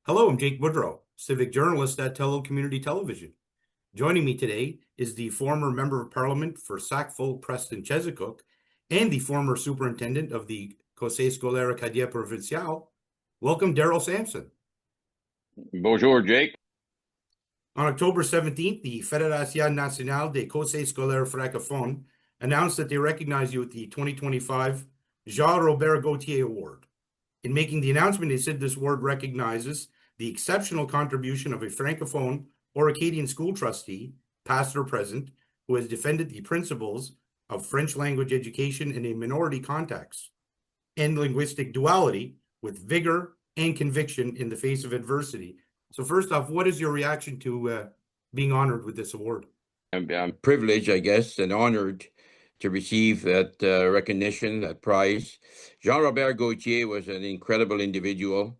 Hello, I'm Jake Boudrot, Civic Journalist at Tello Community Television. Joining me today is the former Member of Parliament for Sackville, Preston, Chezzetcook, and the former Superintendent of the Conseil scolaire acadien provincial. Welcome, Darrell Samson. Bonjour, Jake. On October 17th, the Fédération nationale des conseils scolaires francophones announced that they recognize you with the 2025 Jean-Robert-Gauthier Award. In making the announcement, they said this award recognizes the exceptional contribution of a francophone or Acadian school trustee, past or present, who has defended the principles of French language education in a minority context and linguistic duality with vigor and conviction in the face of adversity. So first off, what is your reaction to being honored with this award? I'm privileged, I guess, and honored to receive that recognition, that prize. Jean-Robert-Gauthier was an incredible individual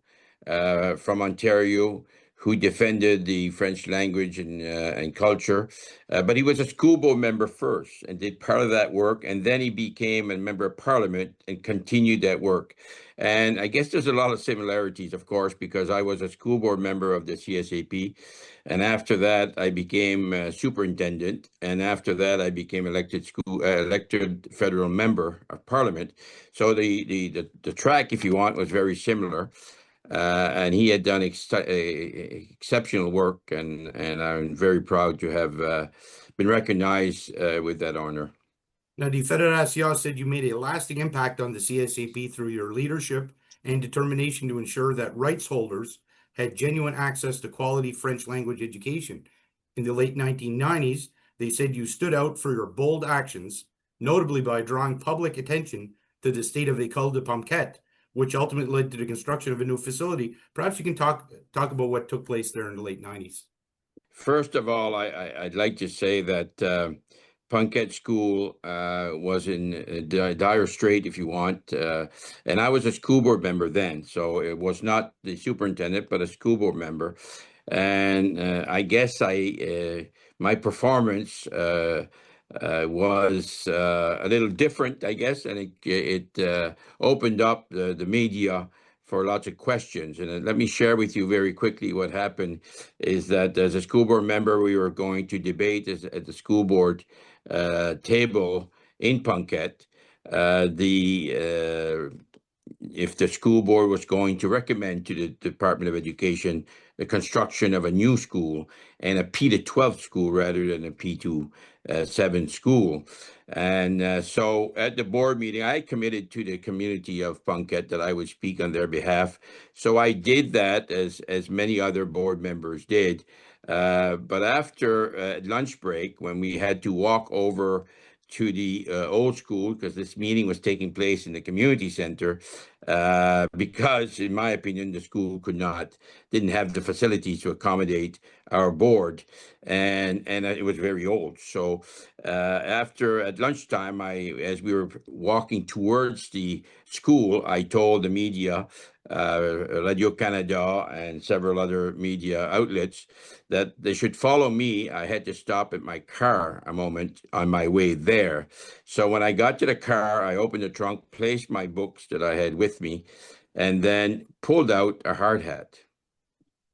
from Ontario who defended the French language and culture. But he was a school board member first and did part of that work. And then he became a member of parliament and continued that work. And I guess there's a lot of similarities, of course, because I was a school board member of the CSAP. And after that, I became superintendent. And after that, I became elected federal member of parliament. So the track, if you want, was very similar. And he had done exceptional work, and I'm very proud to have been recognized with that honor. Now, the Fédération said you made a lasting impact on the CSAP through your leadership and determination to ensure that rights holders had genuine access to quality French language education. In the late 1990s, they said you stood out for your bold actions, notably by drawing public attention to the state of École de Pomquet, which ultimately led to the construction of a new facility. Perhaps you can talk about what took place there in the late 90s. First of all, I'd like to say that Pomquet School was in dire strait, if you want, and I was a school board member then, so it was not the superintendent, but a school board member. And I guess my performance was a little different, I guess, and it opened up the media for lots of questions. And let me share with you very quickly what happened is that as a school board member, we were going to debate at the school board table in Pomquet if the school board was going to recommend to the Department of Education the construction of a new school and a P-12 school rather than a P-7 school. And so at the board meeting, I committed to the community of Pomquet that I would speak on their behalf. So I did that as many other board members did. But after lunch break, when we had to walk over to the old school, because this meeting was taking place in the community center, because in my opinion, the school didn't have the facilities to accommodate our board, and it was very old. So after at lunchtime, as we were walking towards the school, I told the media, Radio-Canada and several other media outlets, that they should follow me. I had to stop at my car a moment on my way there. So when I got to the car, I opened the trunk, placed my books that I had with me, and then pulled out a hard hat,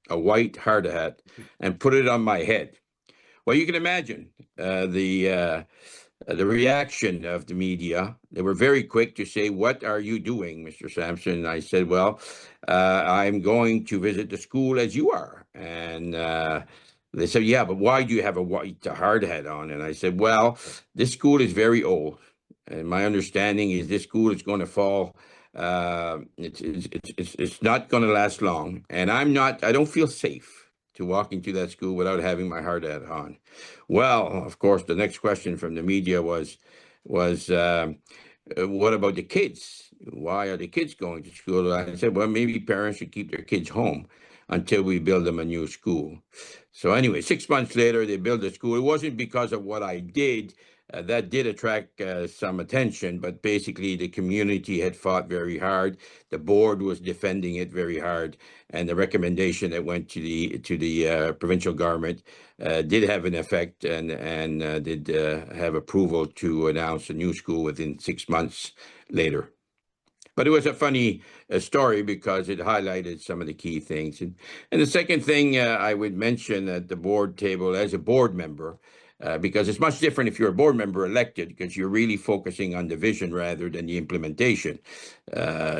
a white hard hat, and put it on my head. Well, you can imagine the reaction of the media. They were very quick to say, "What are you doing, Mr. Samson?" And I said, "Well, I'm going to visit the school as you are." And they said, "Yeah, but why do you have a white hard hat on?" And I said, "Well, this school is very old, and my understanding is this school is going to fall. It's not going to last long, and I don't feel safe to walk into that school without having my hard hat on." Well, of course, the next question from the media was what about the kids? Why are the kids going to school? I said, well, maybe parents should keep their kids home until we build them a new school. So anyway, 6 months later, they built a school. It wasn't because of what I did. That did attract some attention, but basically the community had fought very hard. The board was defending it very hard, and the recommendation that went to the provincial government did have an effect and did have approval to announce a new school within 6 months later. But it was a funny story because it highlighted some of the key things. And the second thing I would mention at the board table as a board member, because it's much different if you're a board member elected, because you're really focusing on the vision rather than the implementation.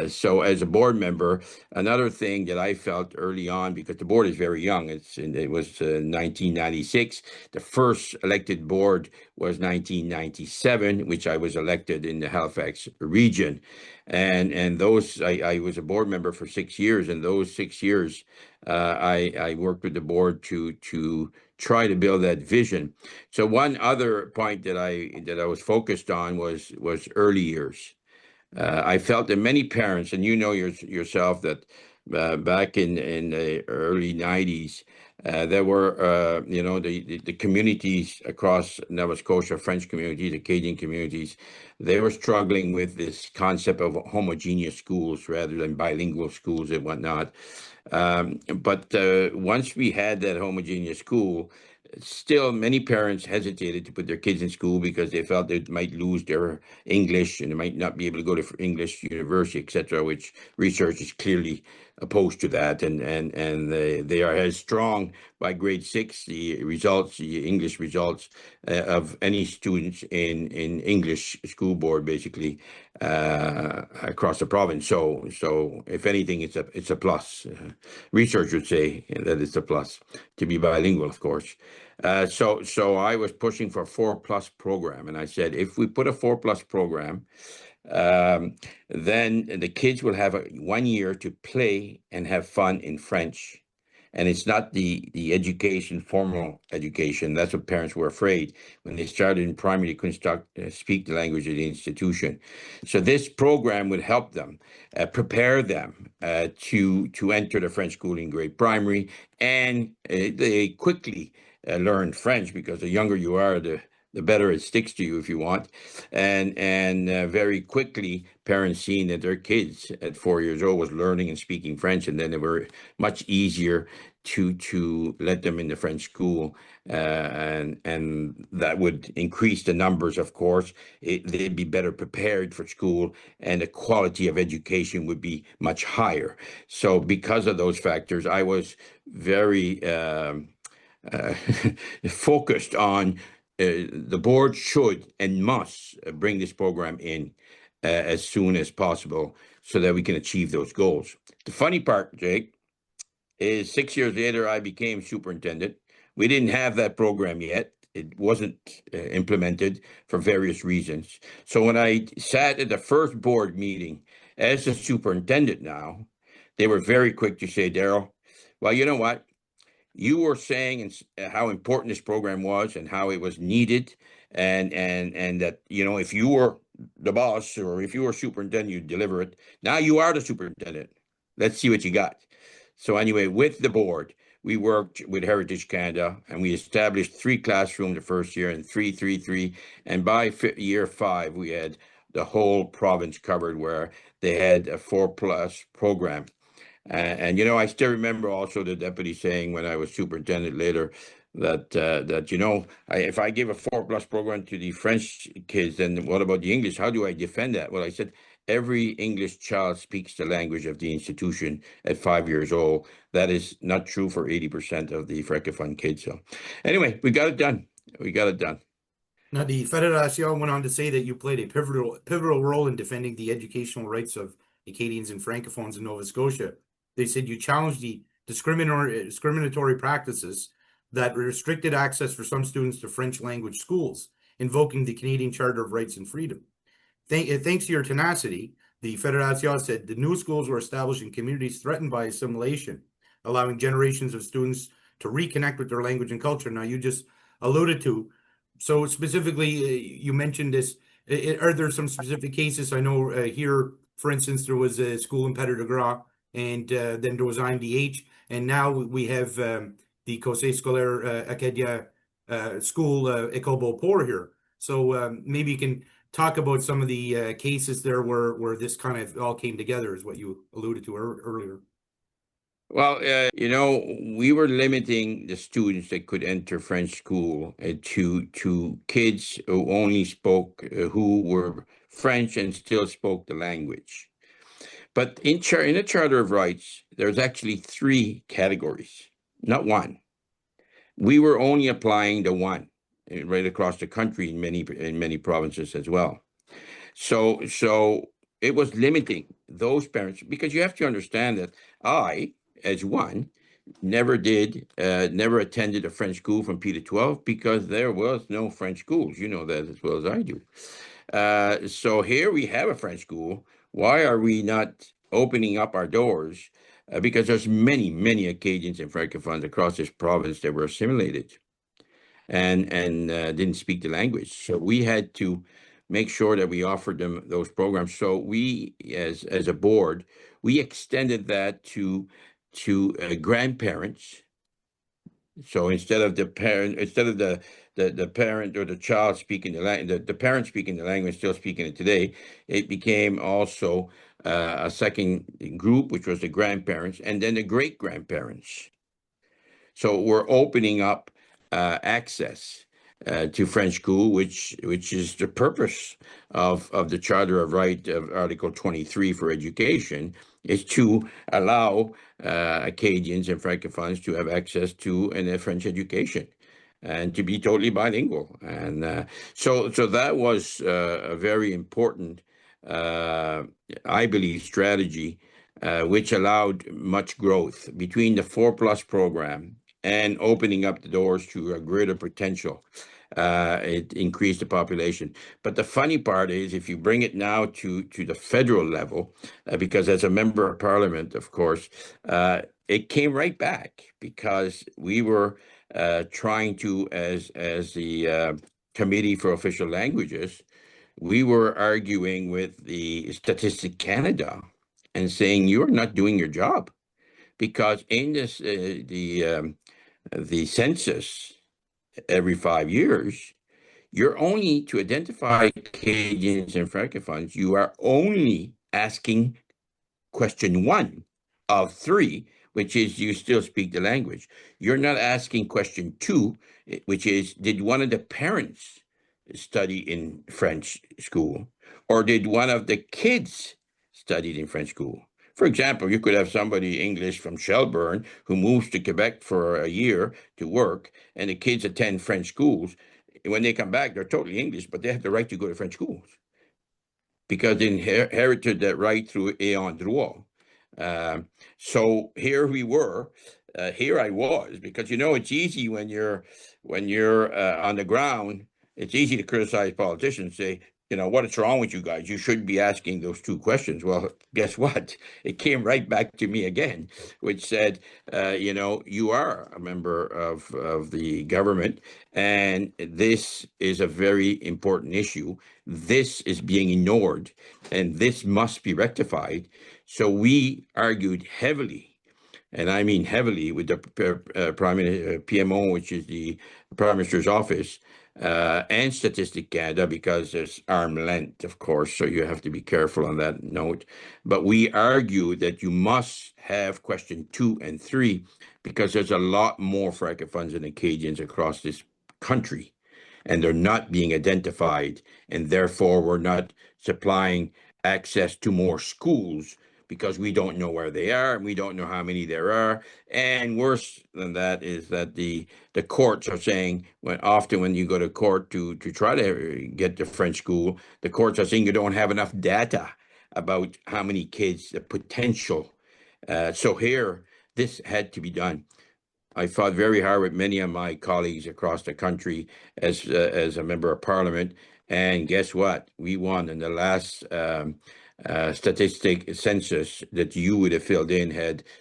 So as a board member, another thing that I felt early on, because the board is very young, it was 1996. The first elected board was 1997, which I was elected in the Halifax region. And those, I was a board member for 6 years, and those 6 years, I worked with the board to try to build that vision. So one other point that I was focused on was early years. I felt that many parents, and you know yourself that back in the early 90s, there were, the communities across Nova Scotia, French communities, Acadian communities, they were struggling with this concept of homogeneous schools rather than bilingual schools and whatnot. But once we had that homogeneous school, still many parents hesitated to put their kids in school because they felt they might lose their English and they might not be able to go to English university, etc., which research is clearly opposed to that. And they are as strong by grade 6, the results, the English results of any students in English school board, basically, across the province. So if anything, it's a plus. Research would say that it's a plus to be bilingual, of course. So I was pushing for a 4+ program, and I said, if we put a 4+ program, then the kids will have 1 year to play and have fun in French. And it's not the education, formal education. That's what parents were afraid when they started in primary. They couldn't speak the language of the institution. So this program would help them, prepare them to enter the French school in grade primary, and they quickly learn French, because the younger you are, the better it sticks to you, if you want. And very quickly, parents seeing that their kids at 4 years old was learning and speaking French, and then they were much easier to let them in the French school, and that would increase the numbers, of course. They'd be better prepared for school, and the quality of education would be much higher. So because of those factors, I was very focused on the board should and must bring this program in as soon as possible so that we can achieve those goals. The funny part, Jake, is 6 years later, I became superintendent. We didn't have that program yet. It wasn't implemented for various reasons. So when I sat at the first board meeting as a superintendent now, they were very quick to say, Darrell, well, you know what? You were saying how important this program was and how it was needed, and that, if you were the boss or if you were superintendent, you'd deliver it. Now you are the superintendent. Let's see what you got. So anyway, with the board, we worked with Heritage Canada, and we established 3 classrooms the first year, and 3. And by year 5, we had the whole province covered, where they had a 4+ program. And I still remember also the deputy saying when I was superintendent later that if I give a 4+ program to the French kids, then what about the English? How do I defend that? Well, I said, every English child speaks the language of the institution at 5 years old. That is not true for 80% of the francophone kids. So anyway, we got it done. Now, the Fédération went on to say that you played a pivotal role in defending the educational rights of Acadians and francophones in Nova Scotia. They said you challenged the discriminatory practices that restricted access for some students to French language schools, invoking the Canadian Charter of Rights and Freedom. Thanks to your tenacity, the Fédération said the new schools were established in communities threatened by assimilation, allowing generations of students to reconnect with their language and culture. Now, you just alluded to, so specifically, you mentioned this. Are there some specific cases? I know here, for instance, there was a school in Petit de Gras, and then there was IMDH, and now we have the Conseil scolaire acadien school, École Beauport here. So maybe you can talk about some of the cases there where this kind of all came together, is what you alluded to earlier. Well, we were limiting the students that could enter French school to kids who only spoke, who were French and still spoke the language. But in a Charter of Rights, there's actually 3 categories, not one. We were only applying the one right across the country in many provinces as well. So it was limiting those parents, because you have to understand that I, as one, never attended a French school from P to 12 because there was no French schools. You know that as well as I do. So here we have a French school. Why are we not opening up our doors? Because there's many Acadians and francophones across this province that were assimilated and didn't speak the language. So we had to make sure that we offered them those programs. So we, as a board, we extended that to grandparents. So instead of the parent or the child speaking the language, the parent speaking the language, still speaking it today, it became also a second group, which was the grandparents, and then the great grandparents. So we're opening up access to French school, which is the purpose of the Charter of Right of Article 23 for education, is to allow Acadians and francophones to have access to a French education and to be totally bilingual. And so that was a very important, I believe, strategy, which allowed much growth between the 4+ program and opening up the doors to a greater potential. It increased the population. But the funny part is, if you bring it now to the federal level, because as a member of parliament, of course, it came right back, because we were trying to, as the Committee for Official Languages, we were arguing with the Statistic Canada and saying, you're not doing your job, because in this the census every 5 years, you're only to identify Acadians and francophones. You are only asking question 1 of 3, which is, you still speak the language. You're not asking question 2, which is, did one of the parents study in French school, or did one of the kids study in French school? For example, you could have somebody English from Shelburne who moves to Quebec for a year to work, and the kids attend French schools. When they come back, they're totally English, but they have the right to go to French schools because they inherited that right through ayant droit. So here we were. Here I was, because it's easy when you're on the ground. It's easy to criticize politicians, say, what is wrong with you guys? You should be asking those 2 questions. Well, guess what? It came right back to me again, which said, you are a member of the government, and this is a very important issue. This is being ignored, and this must be rectified. So we argued heavily, and I mean heavily, with the PMO, which is the Prime Minister's office, and Statistic Canada, because there's arm's length, of course, so you have to be careful on that note. But we argue that you must have question 2 and 3, because there's a lot more francophones and Acadians across this country, and they're not being identified, and therefore we're not supplying access to more schools, because we don't know where they are, and we don't know how many there are. And worse than that is that the courts are saying, often when you go to court to try to get to French school, the courts are saying you don't have enough data about how many kids, the potential. So here, this had to be done. I fought very hard with many of my colleagues across the country as a member of parliament, and guess what? We won in the last statistic census that you would have filled in.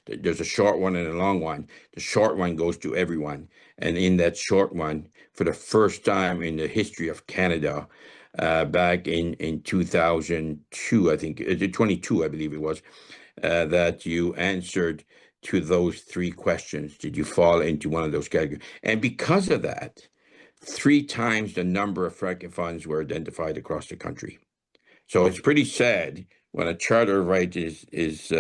There's a short one and a long one. The short one goes to everyone, and in that short one, for the first time in the history of Canada, back in 2002, I think 22, I believe it was, that you answered to those 3 questions. Did you fall into one of those categories? And because of that, 3 times the number of francophones were identified across the country. So it's pretty sad when a Charter of Rights is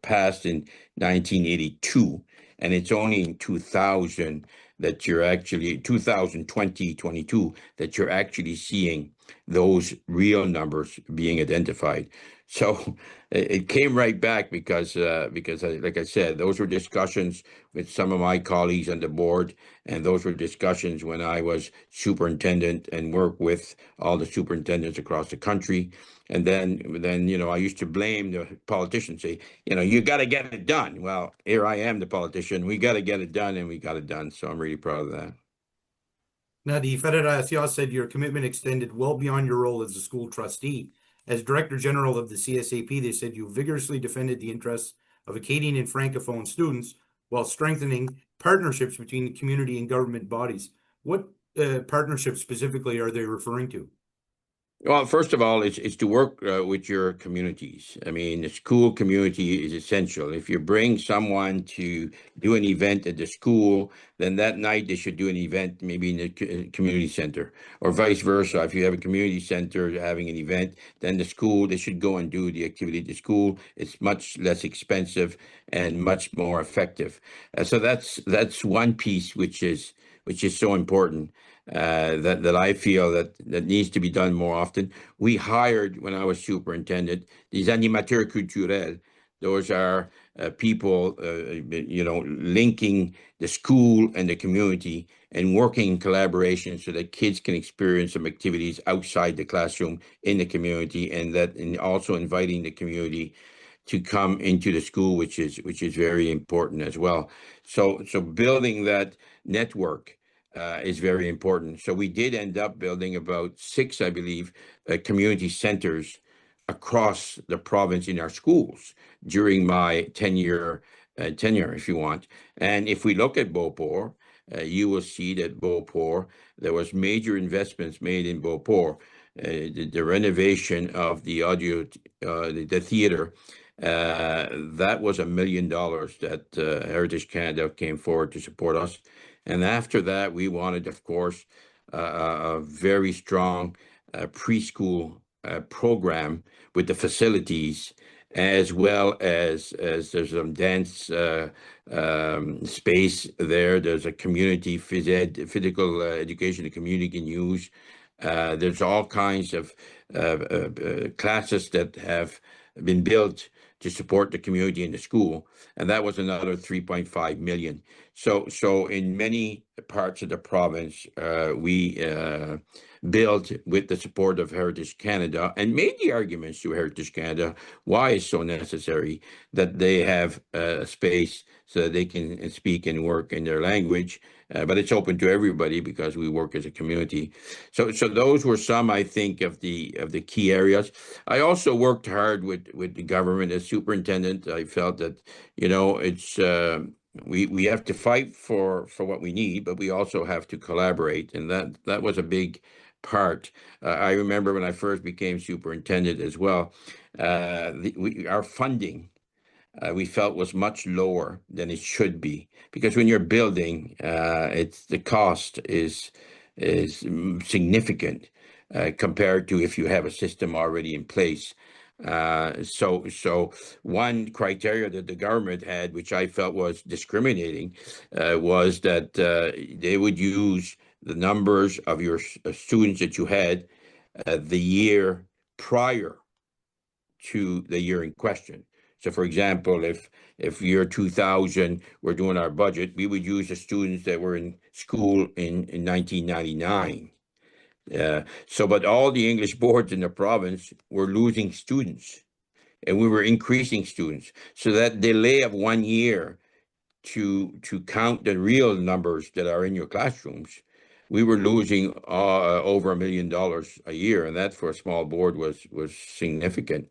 passed in 1982, and it's only in 2000 that you're actually, 2022, that you're actually seeing those real numbers being identified. So it came right back because like I said, those were discussions with some of my colleagues on the board, and those were discussions when I was superintendent and worked with all the superintendents across the country. And then I used to blame the politicians, say, you got to get it done. Well, here I am, the politician. We got to get it done, and we got it done. So I'm really proud of that. Now, the Fédération said your commitment extended well beyond your role as a school trustee. As Director General of the CSAP, they said you vigorously defended the interests of Acadian and Francophone students while strengthening partnerships between the community and government bodies. What partnerships specifically are they referring to? Well, first of all, it's to work with your communities. I mean, the school community is essential. If you bring someone to do an event at the school, then that night they should do an event maybe in the community center, or vice versa. If you have a community center having an event, then the school, they should go and do the activity at the school. It's much less expensive and much more effective. So that's one piece which is so important. That I feel that needs to be done more often. We hired, when I was superintendent, these animateurs culturels. Those are people, linking the school and the community and working in collaboration so that kids can experience some activities outside the classroom in the community, and also inviting the community to come into the school, which is very important as well. So building that network is very important. So we did end up building about 6, I believe, community centers across the province in our schools during my tenure, if you want. And if we look at Beauport, you will see that Beauport, there was major investments made in Beauport. The renovation of the audio, the theater, that was $1 million that Heritage Canada came forward to support us. And after that, we wanted, of course, a very strong preschool program with the facilities, as well as there's some dance space there. There's a community physical education the community can use. There's all kinds of classes that have been built to support the community in the school, and that was another 3.5 million. So in many parts of the province, we built with the support of Heritage Canada, and made the arguments to Heritage Canada why it's so necessary that they have a space so that they can speak and work in their language. But it's open to everybody because we work as a community. So those were some, I think, of the key areas. I also worked hard with the government as superintendent. I felt that it's we have to fight for what we need, but we also have to collaborate, and that was a big part. I remember when I first became superintendent as well, our funding, we felt, was much lower than it should be, because when you're building, the cost is significant compared to if you have a system already in place. So one criteria that the government had, which I felt was discriminating, was that they would use the numbers of your students that you had the year prior to the year in question. So, for example, if year 2000 we're doing our budget, we would use the students that were in school in 1999. But all the English boards in the province were losing students, and we were increasing students. So that delay of 1 year to count the real numbers that are in your classrooms, we were losing over $1 million a year, and that for a small board was significant.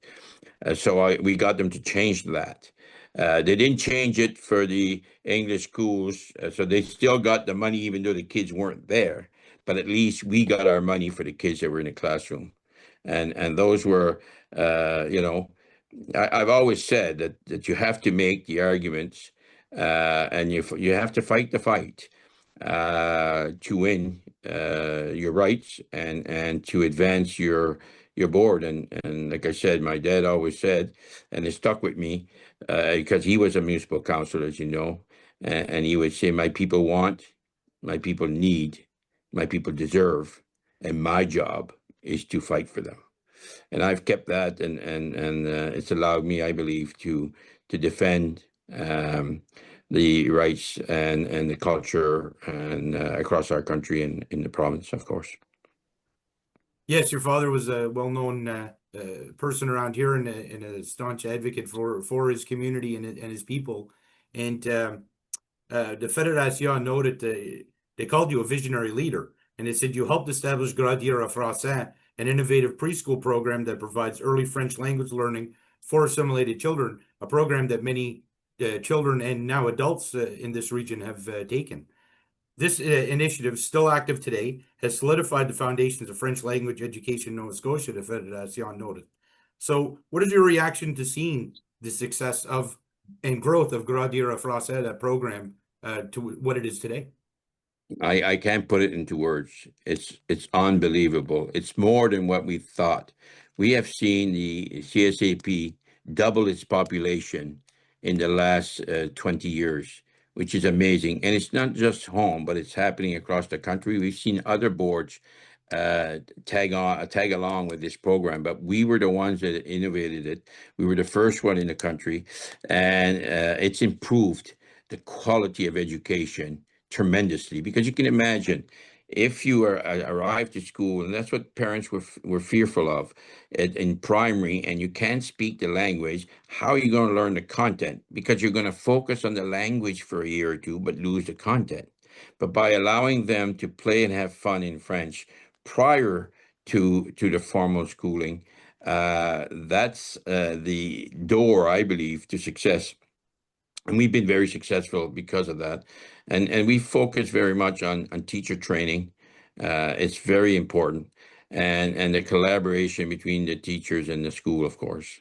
So we got them to change that. They didn't change it for the English schools, so they still got the money even though the kids weren't there. But at least we got our money for the kids that were in the classroom, and those were, I've always said that you have to make the arguments, and you have to fight the fight to win your rights and to advance your board. And like I said, my dad always said, and it stuck with me because he was a municipal councilor, as you know, and he would say, "My people want, my people need, my people deserve, and my job is to fight for them." and I've kept that, and it's allowed me, I believe, to defend the rights and the culture and across our country and in the province, of course. Yes, your father was a well-known person around here and a staunch advocate for his community and his people. And the Fédération noted they called you a visionary leader, and they said you helped establish Grandir en Français, an innovative preschool program that provides early French language learning for assimilated children, a program that many children and now adults in this region have taken. This initiative, still active today, has solidified the foundations of French language education in Nova Scotia, the Fédération noted. So what is your reaction to seeing the success of and growth of Grandir en Français, that program, to what it is today? I can't put it into words. It's unbelievable. It's more than what we thought. We have seen the CSAP double its population in the last 20 years, which is amazing. And it's not just home, but it's happening across the country. We've seen other boards tag along with this program, but we were the ones that innovated it. We were the first one in the country, and it's improved the quality of education tremendously, because you can imagine if you arrived to school, and that's what parents were fearful of in primary, and you can't speak the language, how are you going to learn the content? Because you're going to focus on the language for a year or two, but lose the content. But by allowing them to play and have fun in French prior to the formal schooling, that's the door, I believe, to success. And we've been very successful because of that. And we focus very much on teacher training. It's very important. And the collaboration between the teachers and the school, of course.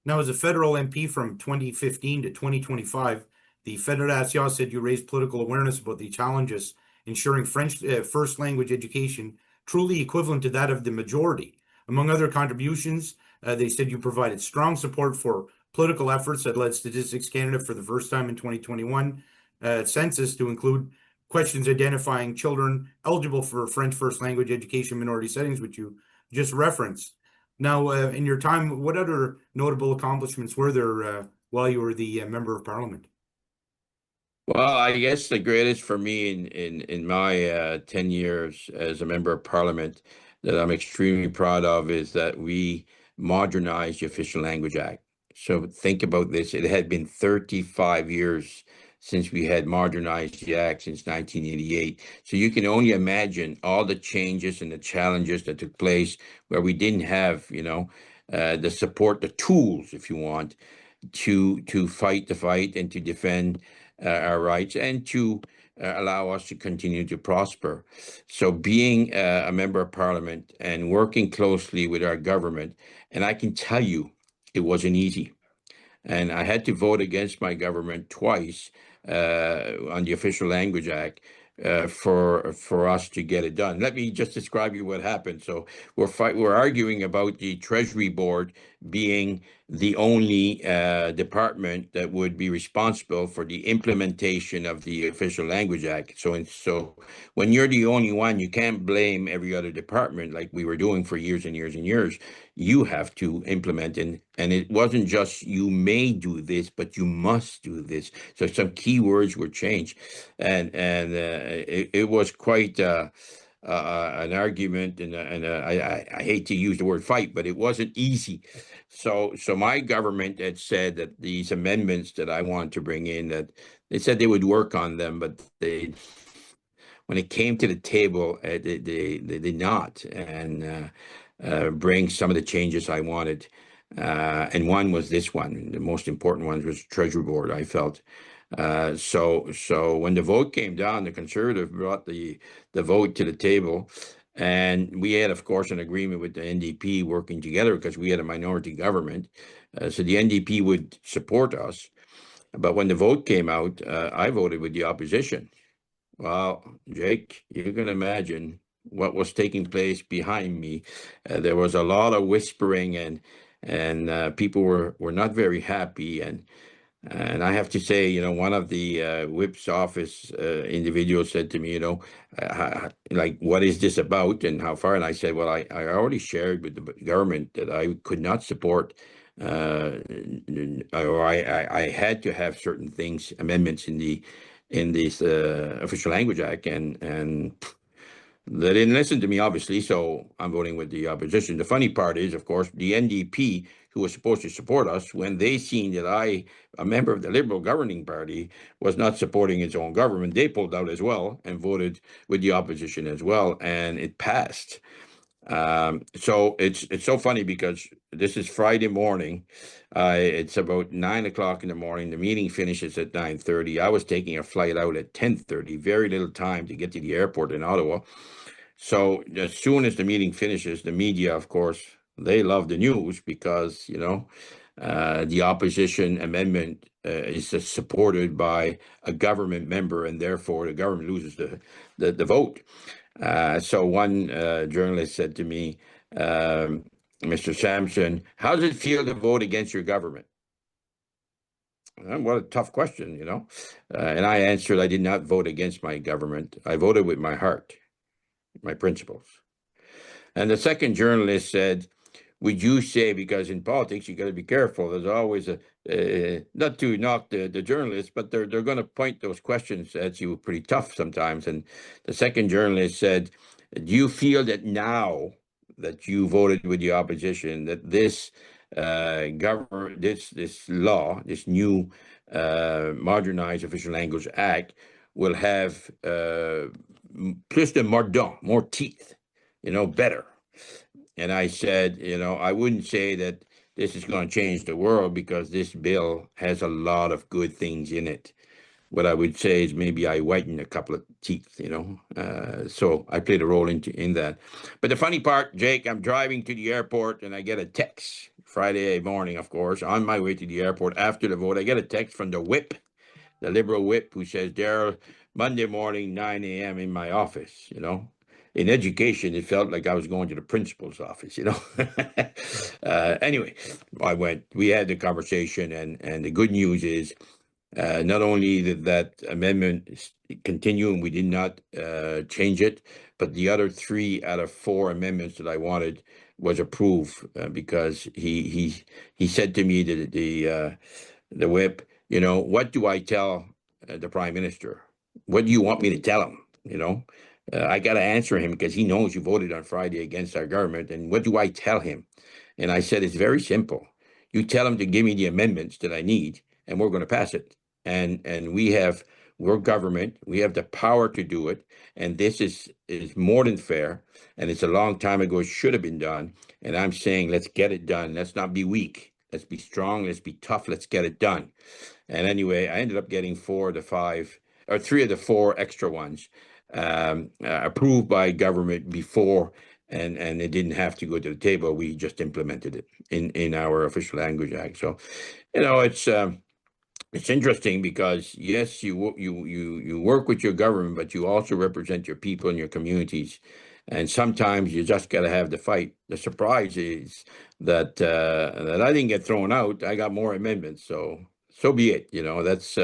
Now, as a federal MP from 2015 to 2025, the Fédération said you raised political awareness about the challenges ensuring French first language education truly equivalent to that of the majority. Among other contributions, they said you provided strong support for political efforts that led Statistics Canada for the first time in 2021 census to include questions identifying children eligible for French first language education minority settings, which you just referenced. Now, in your time, what other notable accomplishments were there while you were the member of parliament? Well, I guess the greatest for me in my 10 years as a member of parliament that I'm extremely proud of is that we modernized the Official Language Act. So think about this. It had been 35 years since we had modernized the act, since 1988. So you can only imagine all the changes and the challenges that took place where we didn't have, the support, the tools, if you want, to fight the fight and to defend our rights and to allow us to continue to prosper. So being a member of parliament and working closely with our government, and I can tell you, it wasn't easy. And I had to vote against my government twice on the Official Language Act for us to get it done. Let me just describe you what happened. So we're arguing about the Treasury Board being the only department that would be responsible for the implementation of the Official Language Act. So when you're the only one, you can't blame every other department like we were doing for years and years and years. You have to implement, and it wasn't just you may do this, but you must do this. So some key words were changed, and it was quite an argument, and I hate to use the word fight, but it wasn't easy. So my government had said that these amendments that I wanted to bring in, that they said they would work on them, but when it came to the table, they did not, and bring some of the changes I wanted. And one was this one. The most important one was Treasury Board, I felt. So when the vote came down, the Conservative brought the vote to the table. And we had, of course, an agreement with the NDP working together because we had a minority government. So the NDP would support us. But when the vote came out, I voted with the opposition. Well, Jake, you can imagine what was taking place behind me. There was a lot of whispering, and people were not very happy. And And I have to say, one of the whip's office individuals said to me, like, what is this about and how far? And I said, well, I already shared with the government that I could not support, or I had to have certain things, amendments in this Official Language Act, and they didn't listen to me, obviously, so I'm voting with the opposition. The funny part is, of course, the NDP, who was supposed to support us, when they seen that a member of the Liberal governing party, was not supporting its own government, they pulled out as well and voted with the opposition as well, and it passed. So it's so funny because this is Friday morning. It's about 9 o'clock in the morning. The meeting finishes at 9:30. I was taking a flight out at 10:30. Very little time to get to the airport in Ottawa. So as soon as the meeting finishes, the media, of course, they love the news because the opposition amendment is supported by a government member, and therefore the government loses the vote. So one journalist said to me, Mr. Samson, how does it feel to vote against your government? What a tough question, and I answered, I did not vote against my government. I voted with my heart, my principles. And the second journalist said, would you say, because in politics, you got to be careful. There's always not to knock the journalists, but they're going to point those questions at you pretty tough sometimes. And the second journalist said, do you feel that now that you voted with the opposition, that this government, this law, this new modernized Official Language Act will have plus de mordant, more teeth, better? And I said, I wouldn't say that this is going to change the world because this bill has a lot of good things in it. What I would say is maybe I whiten a couple of teeth, so I played a role in that. But the funny part, Jake, I'm driving to the airport and I get a text Friday morning, of course, on my way to the airport after the vote. I get a text from the whip, the Liberal whip, who says, Darrell, Monday morning, 9 a.m. in my office, In education, it felt like I was going to the principal's office, Anyway, I went, we had the conversation, and the good news is not only did that amendment continue and we did not change it, but the other 3 out of 4 amendments that I wanted was approved because he said to me that the whip, what do I tell the prime minister? What do you want me to tell him? I got to answer him because he knows you voted on Friday against our government. And what do I tell him? And I said, it's very simple. You tell him to give me the amendments that I need, and we're going to pass it. And we're government. We have the power to do it. And this is more than fair. And it's a long time ago. It should have been done. And I'm saying, let's get it done. Let's not be weak. Let's be strong. Let's be tough. Let's get it done. And anyway, I ended up getting 4 of the 5, or 3 of the 4 extra ones approved by government before, and it didn't have to go to the table. We just implemented it in our Official Language Act. So, it's interesting because yes, you work with your government, but you also represent your people and your communities. And sometimes you just got to have the fight. The surprise is that I didn't get thrown out. I got more amendments, so be it. That's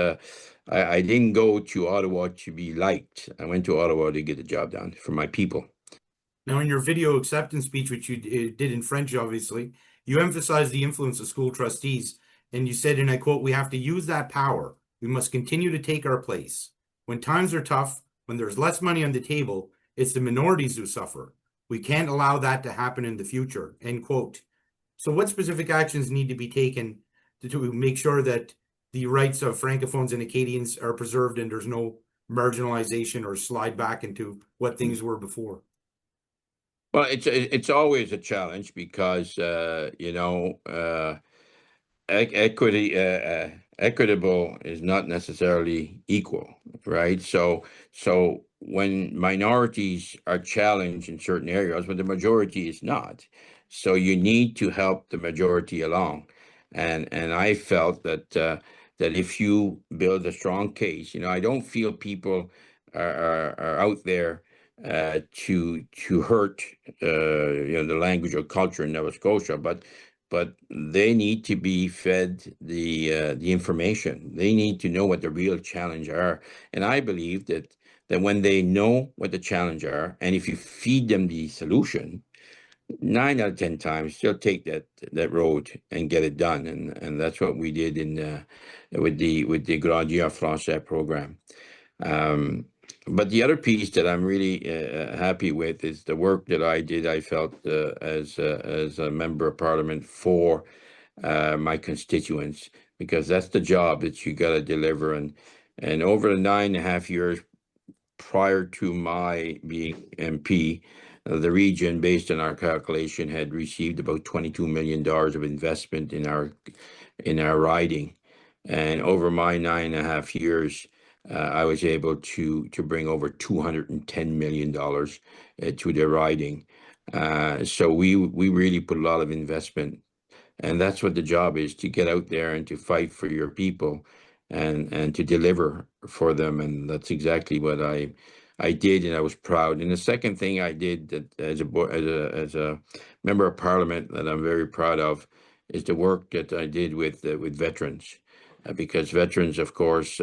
I didn't go to Ottawa to be liked. I went to Ottawa to get the job done for my people. Now, in your video acceptance speech, which you did in French, obviously, you emphasized the influence of school trustees, and you said, and I quote, "We have to use that power. We must continue to take our place. When times are tough, when there's less money on the table, it's the minorities who suffer. We can't allow that to happen in the future," end quote. So what specific actions need to be taken to make sure that the rights of Francophones and Acadians are preserved and there's no marginalization or slide back into what things were before? Well, it's always a challenge because equitable is not necessarily equal, right? So when minorities are challenged in certain areas, but the majority is not, so you need to help the majority along. And I felt that if you build a strong case, I don't feel people are out there to hurt the language or culture in Nova Scotia, but but they need to be fed the information. They need to know what the real challenge are. And I believe that when they know what the challenge are, and if you feed them the solution, 9 out of 10 times they'll take that road and get it done. And that's what we did in with the Graduate Français program. But the other piece that I'm really happy with is the work that I did. I felt as a member of parliament for my constituents, because that's the job that you got to deliver. And over the 9.5 years prior to my being MP, the region, based on our calculation, had received about $22 million of investment in our riding. And over my 9.5 years, I was able to bring over $210 million to the riding. So we really put a lot of investment, and that's what the job is, to get out there and to fight for your people and to deliver for them. And that's exactly what I did, and I was proud. And the second thing I did, that as a member of parliament, that I'm very proud of, is the work that I did with veterans, because veterans, of course,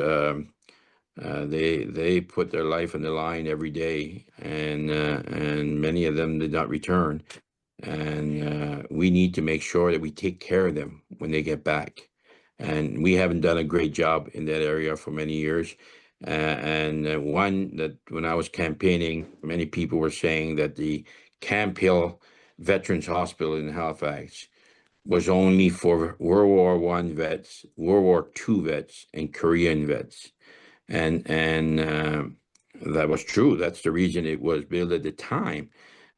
they put their life on the line every day, and many of them did not return. And we need to make sure that we take care of them when they get back. And we haven't done a great job in that area for many years. One that, when I was campaigning, many people were saying that the Camp Hill Veterans Hospital in Halifax was only for World War I vets, World War II vets, and Korean vets. And that was true. That's the reason it was built at the time.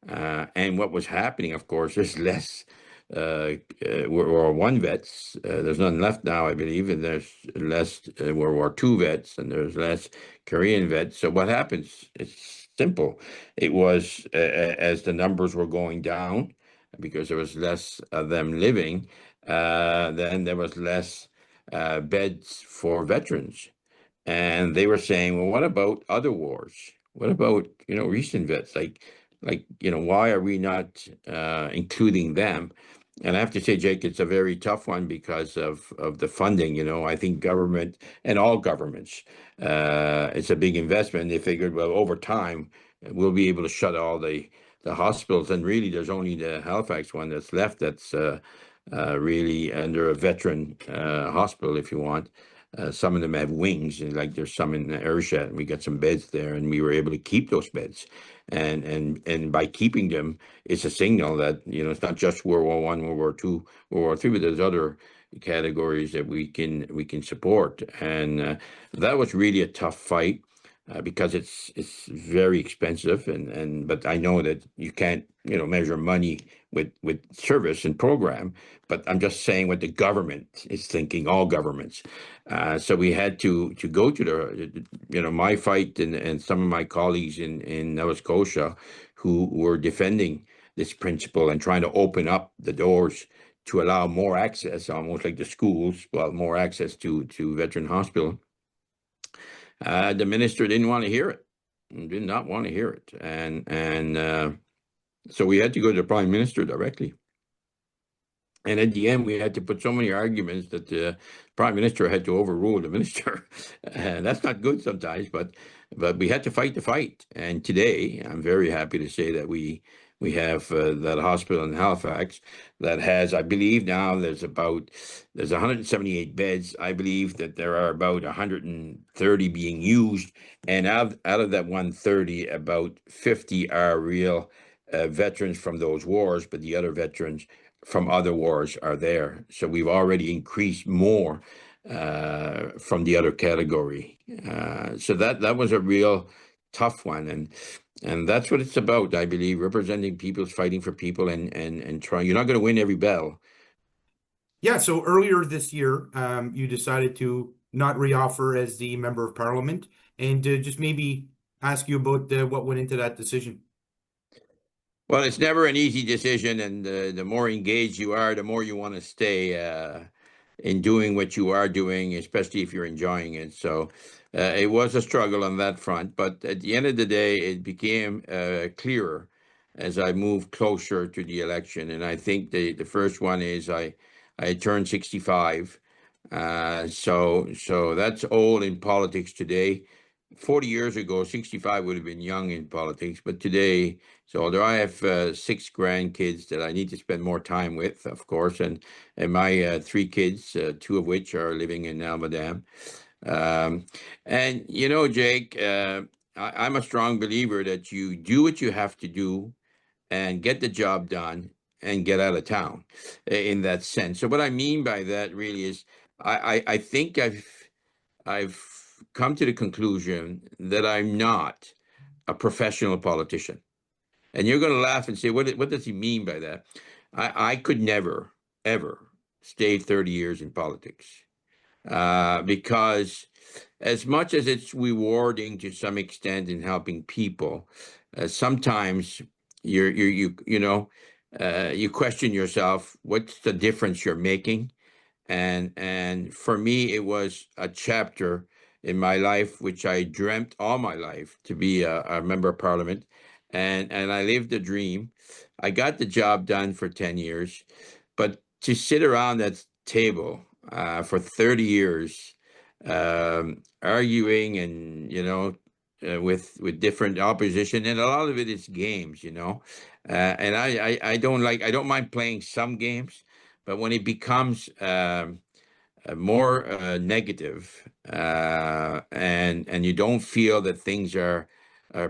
And what was happening, of course, is less World War I vets. There's none left now, I believe, and there's less World War II vets, and there's less Korean vets. So what happens? It's simple. It was as the numbers were going down, because there was less of them living, then there was less beds for veterans. And they were saying, well, what about other wars? What about, recent vets? Why are we not including them? And I have to say, Jake, it's a very tough one because of the funding. I think government, and all governments, it's a big investment. They figured, well, over time, we'll be able to shut all the hospitals. And really, there's only the Halifax one that's left, that's really under a veteran hospital, if you want. Some of them have wings, and like there's some in Ayrshire, and we got some beds there, and we were able to keep those beds. And by keeping them, it's a signal that, it's not just World War I, World War II, World War III, but there's other categories that we can support. And that was really a tough fight, because it's very expensive, but I know that you can't measure money with service and program, but I'm just saying what the government is thinking, all governments. So we had to go to my fight, and some of my colleagues in Nova Scotia who were defending this principle and trying to open up the doors to allow more access, almost like the schools, well, more access to veteran hospital. The minister didn't want to hear it, did not want to hear it. And so we had to go to the prime minister directly. And at the end, we had to put so many arguments that the prime minister had to overrule the minister. And that's not good sometimes, but we had to fight the fight. And today, I'm very happy to say that we have that hospital in Halifax that has, I believe now, there's 178 beds. I believe that there are about 130 being used. And out of that 130, about 50 are real veterans from those wars, but the other veterans from other wars are there. So we've already increased more from the other category. So that was a real tough one. And that's what it's about, I believe, representing people, fighting for people, and trying. You're not going to win every battle. Yeah, so earlier this year, you decided to not reoffer as the member of parliament, and just maybe ask you about what went into that decision. Well, it's never an easy decision, and the more engaged you are, the more you want to stay in doing what you are doing, especially if you're enjoying it. So it was a struggle on that front, but at the end of the day, it became clearer as I move closer to the election. And I think the first one is I turned 65. So that's old in politics today. 40 years ago, 65 would have been young in politics, but today, so although I have 6 grandkids that I need to spend more time with, of course, and my 3 kids, 2 of which are living in Almadam. And you know, Jake, I'm a strong believer that you do what you have to do and get the job done and get out of town in that sense. So what I mean by that really is I think I've come to the conclusion that I'm not a professional politician. And you're going to laugh and say, what does he mean by that? I could never, ever stay 30 years in politics because as much as it's rewarding to some extent in helping people, sometimes you question yourself, what's the difference you're making? And for me, it was a chapter in my life which I dreamt all my life to be a member of parliament, and I lived the dream. I got the job done for 10 years, but to sit around that table for 30 years, arguing and with different opposition, and a lot of it is games, and I don't mind playing some games, but when it becomes more negative, and you don't feel that things are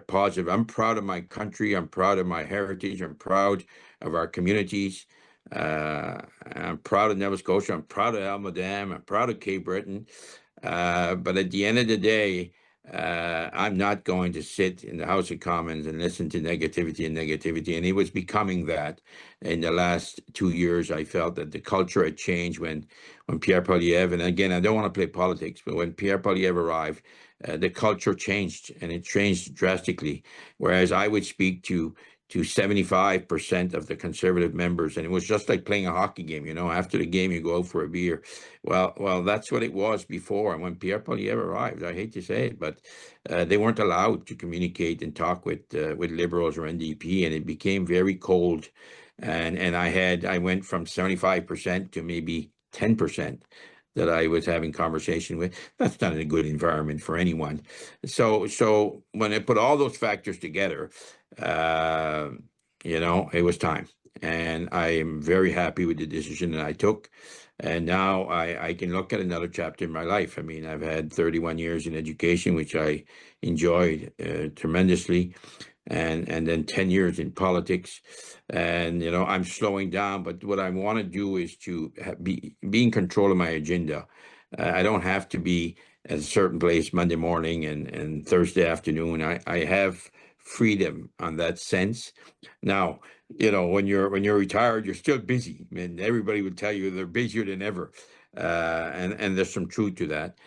positive. I'm proud of my country. I'm proud of my heritage. I'm proud of our communities. I'm proud of Nova Scotia. I'm proud of Almadam. I'm proud of Cape Breton. But at the end of the day, I'm not going to sit in the House of Commons and listen to negativity. And it was becoming that in the last 2 years. I felt that the culture had changed when Pierre Poilievre, and again, I don't want to play politics, but when Pierre Poilievre arrived, the culture changed, and it changed drastically. Whereas I would speak to 75% of the Conservative members, and it was just like playing a hockey game. After the game, you go out for a beer. Well, that's what it was before. And when Pierre Poilievre arrived, I hate to say it, but they weren't allowed to communicate and talk with Liberals or NDP, and it became very cold. And I went from 75% to maybe 10% that I was having conversation with. That's not a good environment for anyone. So when I put all those factors together, it was time. And I am very happy with the decision that I took. And now I can look at another chapter in my life. I mean, I've had 31 years in education, which I enjoyed tremendously. And then 10 years in politics, and I'm slowing down. But what I want to do is to be in control of my agenda. I don't have to be at a certain place Monday morning and Thursday afternoon. I have freedom on that sense. Now, when you're retired, you're still busy, and everybody would tell you they're busier than ever, and there's some truth to that.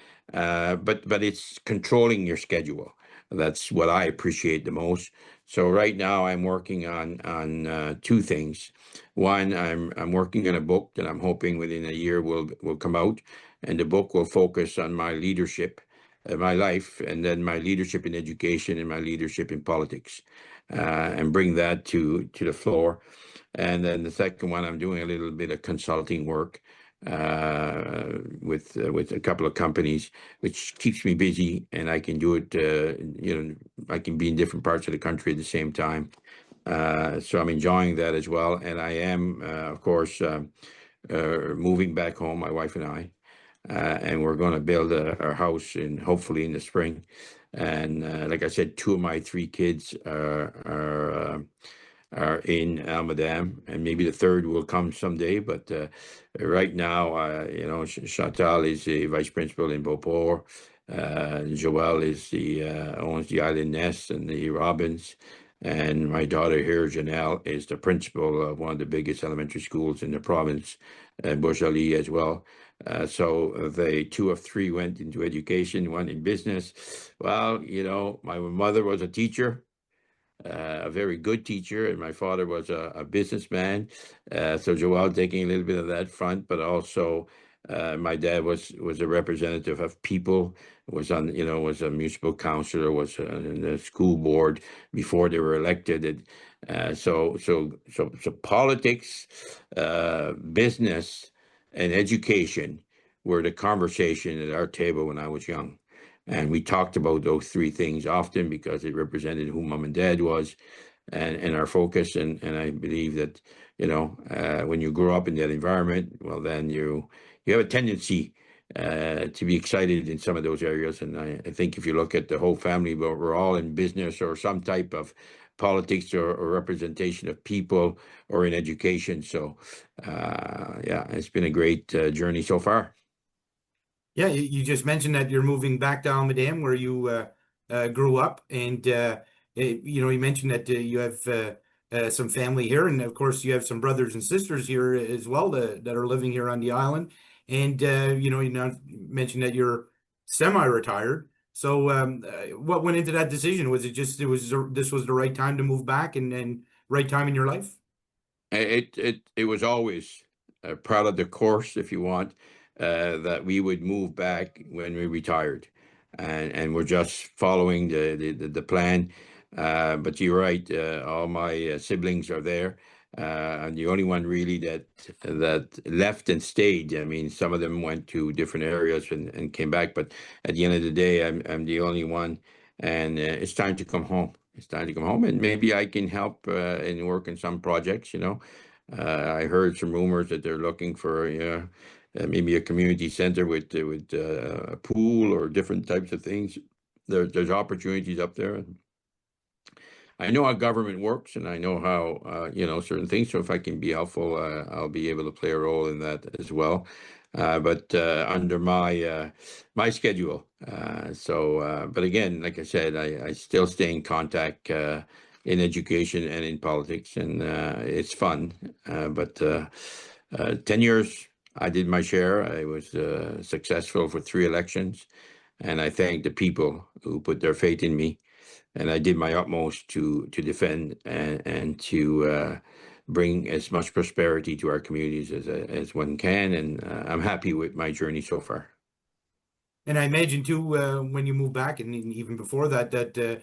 But it's controlling your schedule. That's what I appreciate the most. So right now I'm working on 2 things. One, I'm working on a book that I'm hoping within a year will come out, and the book will focus on my leadership, my life, and then my leadership in education and my leadership in politics, and bring that to the floor. And then the second one, I'm doing a little bit of consulting work with a couple of companies, which keeps me busy, and I can do it. I can be in different parts of the country at the same time. So I'm enjoying that as well. And I am, of course, moving back home, my wife and I, and we're going to build our house hopefully in the spring. And like I said, 2 of my 3 kids are in Almadam, and maybe the 3rd will come someday. But right now, Chantal is the vice principal in Beauport. Joelle owns the Island Nest and the Robins. And my daughter here, Janelle, is the principal of one of the biggest elementary schools in the province, Bourgeois as well. So the 2 of 3 went into education, 1 in business. Well, my mother was a teacher, a very good teacher, and my father was a businessman. So Joelle taking a little bit of that front, but also my dad was a representative of people was on, was a municipal councillor, was in the school board before they were elected. So politics, business, and education were the conversation at our table when I was young. And we talked about those three things often because it represented who mom and dad was and our focus. And I believe that, when you grow up in that environment, well, then you have a tendency to be excited in some of those areas. And I think if you look at the whole family, we're all in business or some type of politics or representation of people or in education. So, yeah, it's been a great journey so far. Yeah, you just mentioned that you're moving back to Almadam where you grew up, and you mentioned that you have some family here, and of course you have some brothers and sisters here as well that are living here on the island. And you now mentioned that you're semi-retired. So what went into that decision? Was it just this was the right time to move back and right time in your life? It was always part of the course, if you want, that we would move back when we retired, and we're just following the plan. But you're right, all my siblings are there, and the only one really that left and stayed. I mean, some of them went to different areas and came back, but at the end of the day, I'm the only one, and it's time to come home. It's time to come home, and maybe I can help and work in some projects. I heard some rumors that they're looking for maybe a community center with a pool or different types of things. There's opportunities up there. I know how government works, and I know how certain things. So if I can be helpful, I'll be able to play a role in that as well. But under my schedule. But again, like I said, I still stay in contact in education and in politics, and it's fun. But 10 years, I did my share. I was successful for 3 elections, and I thank the people who put their faith in me. And I did my utmost to defend and to bring as much prosperity to our communities as one can. And I'm happy with my journey so far. And I imagine too, when you move back, and even before that, that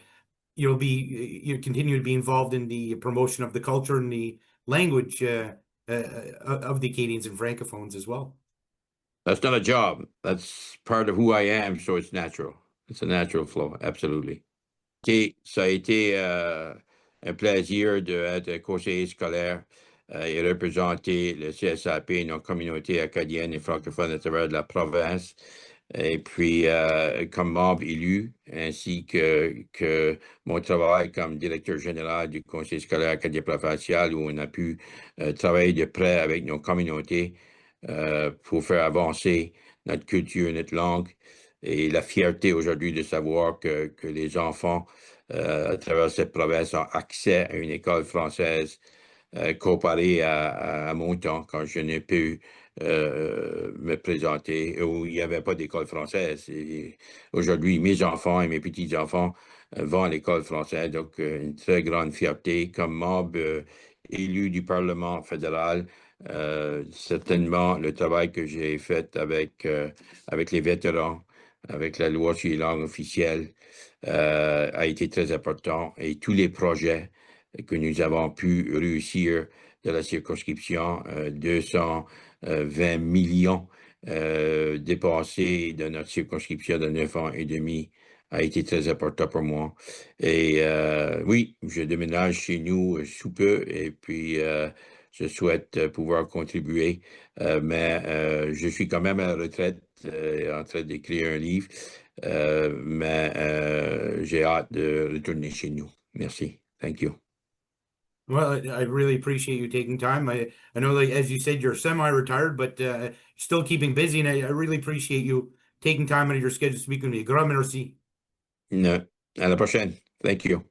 you continue to be involved in the promotion of the culture and the language of the Acadians and francophones as well. That's not a job. That's part of who I am. So it's natural. It's a natural flow. Absolutely. Ça a été un plaisir d'être conseiller scolaire et représenter le CSAP, nos communautés acadiennes et francophones à travers de la province. Et puis, comme membre élu, ainsi que mon travail comme directeur général du Conseil scolaire acadien provincial, où on a pu travailler de près avec nos communautés pour faire avancer notre culture, notre langue. Et la fierté aujourd'hui de savoir que les enfants à travers cette province ont accès à une école française comparé à mon temps, quand je n'ai pu me présenter, où il n'y avait pas d'école française. Aujourd'hui, mes enfants et mes petits-enfants vont à l'école française, donc une très grande fierté comme membre élu du Parlement fédéral. Certainement, le travail que j'ai fait avec les vétérans, avec la loi sur les langues officielles, a été très important, et tous les projets que nous avons pu réussir de la circonscription, 220 millions dépensés de notre circonscription de 9 ans et demi, a été très important pour moi. Et oui, je déménage chez nous sous peu, et puis je souhaite pouvoir contribuer, mais je suis quand même à la retraite, en train d'écrire un livre, mais j'ai hâte de retourner chez nous. Merci. Thank you. Well, I really appreciate you taking time. I know, like as you said, you're semi-retired, but still keeping busy, and I really appreciate you taking time out of your schedule to speak with me. Grand merci. À la prochaine. Thank you.